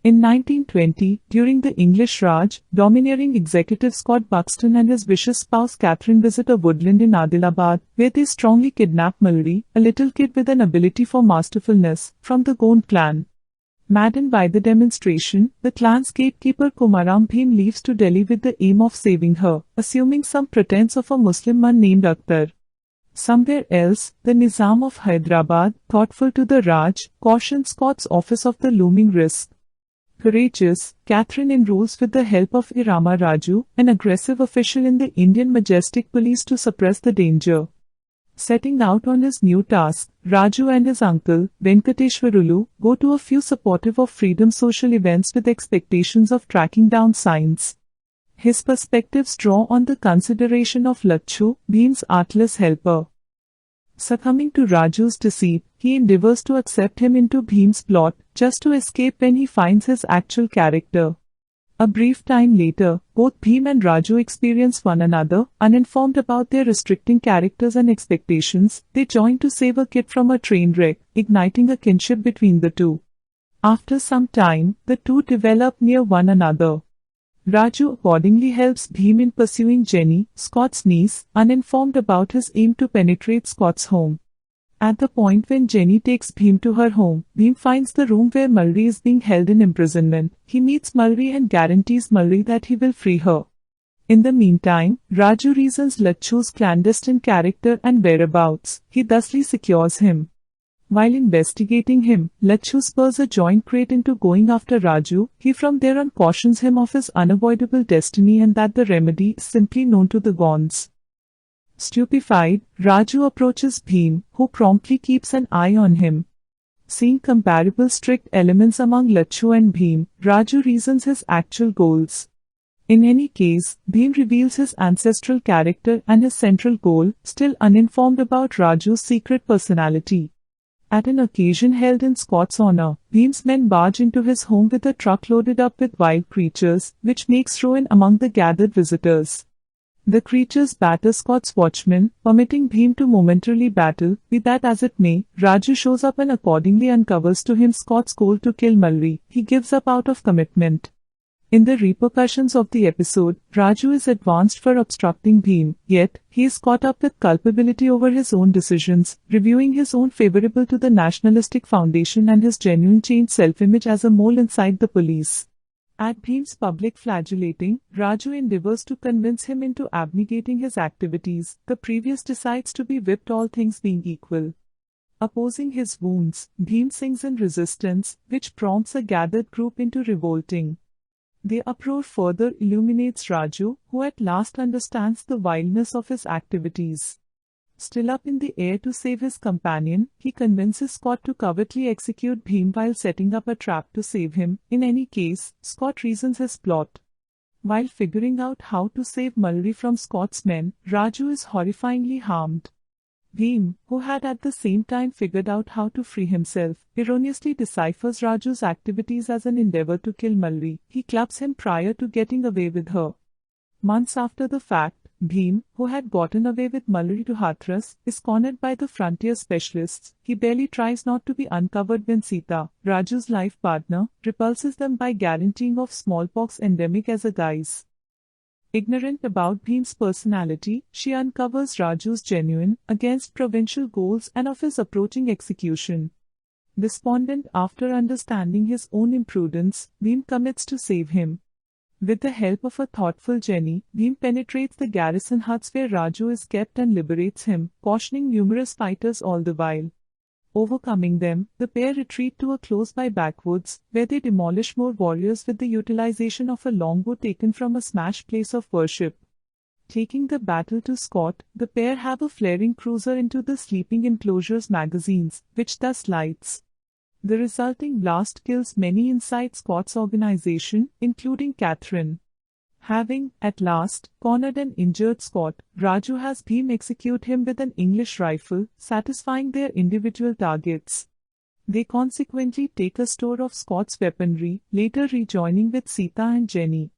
In 1920, during the English Raj, domineering executive Scott Buxton and his vicious spouse Catherine visit a woodland in Adilabad, where they strongly kidnap Mallory, a little kid with an ability for masterfulness, from the Gond clan. Maddened by the demonstration, the clan's gatekeeper Kumaram Bhim leaves to Delhi with the aim of saving her, assuming some pretense of a Muslim man named Akhtar. Somewhere else, the Nizam of Hyderabad, thoughtful to the Raj, cautions Scott's office of the looming risk. Courageous, Catherine enrolls with the help of Irama Raju, an aggressive official in the Indian Majestic Police, to suppress the danger. Setting out on his new task, Raju and his uncle, Venkateshwarulu, go to a few supportive of freedom social events with expectations of tracking down signs. His perspectives draw on the consideration of Lachu, Bhim's artless helper. Succumbing to Raju's deceit, he endeavors to accept him into Bhim's plot, just to escape when he finds his actual character. A brief time later, both Bhim and Raju experience one another. Uninformed about their restricting characters and expectations, they join to save a kid from a train wreck, igniting a kinship between the two. After some time, the two develop near one another. Raju accordingly helps Bhim in pursuing Jenny, Scott's niece, uninformed about his aim to penetrate Scott's home. At the point when Jenny takes Bhim to her home, Bhim finds the room where Mallory is being held in imprisonment. He meets Mallory and guarantees Mallory that he will free her. In the meantime, Raju reasons Lachu's clandestine character and whereabouts. He thusly secures him. While investigating him, Lachu spurs a joint crate into going after Raju. He from there on cautions him of his unavoidable destiny and that the remedy is simply known to the Gonds. Stupefied, Raju approaches Bhim, who promptly keeps an eye on him. Seeing comparable strict elements among Lachu and Bhim, Raju reasons his actual goals. In any case, Bhim reveals his ancestral character and his central goal, still uninformed about Raju's secret personality. At an occasion held in Scott's honor, Bhim's men barge into his home with a truck loaded up with wild creatures, which makes ruin among the gathered visitors. The creatures batter Scott's watchmen, permitting Bhim to momentarily battle. Be that as it may, Raju shows up and accordingly uncovers to him Scott's goal to kill Mallory. He gives up out of commitment. In the repercussions of the episode, Raju is advanced for obstructing Bhim, yet he is caught up with culpability over his own decisions, reviewing his own favorable to the nationalistic foundation and his genuine changed self-image as a mole inside the police. At Bhim's public flagellating, Raju endeavors to convince him into abnegating his activities. The previous decides to be whipped, all things being equal. Opposing his wounds, Bhim sings in resistance, which prompts a gathered group into revolting. The uproar further illuminates Raju, who at last understands the vileness of his activities. Still up in the air to save his companion, he convinces Scott to covertly execute Bhim while setting up a trap to save him. In any case, Scott reasons his plot. While figuring out how to save Mallory from Scott's men, Raju is horrifyingly harmed. Bhim, who had at the same time figured out how to free himself, erroneously deciphers Raju's activities as an endeavor to kill Mallory. He clubs him prior to getting away with her. Months after the fact, Bhim, who had gotten away with Mallory to Hathras, is cornered by the frontier specialists. He barely tries not to be uncovered when Sita, Raju's life partner, repulses them by guaranteeing of smallpox endemic as a guise. Ignorant about Bhim's personality, she uncovers Raju's genuine, against provincial goals and of his approaching execution. Despondent after understanding his own imprudence, Bhim commits to save him. With the help of a thoughtful Jenny, Bhim penetrates the garrison huts where Raju is kept and liberates him, cautioning numerous fighters all the while. Overcoming them, the pair retreat to a close-by backwoods, where they demolish more warriors with the utilization of a longbow taken from a smashed place of worship. Taking the battle to Scott, the pair have a flaring cruiser into the sleeping enclosure's magazines, which thus lights. The resulting blast kills many inside Scott's organization, including Catherine. Having, at last, cornered and injured Scott, Raju has Bhim execute him with an English rifle, satisfying their individual targets. They consequently take a store of Scott's weaponry, later rejoining with Sita and Jenny.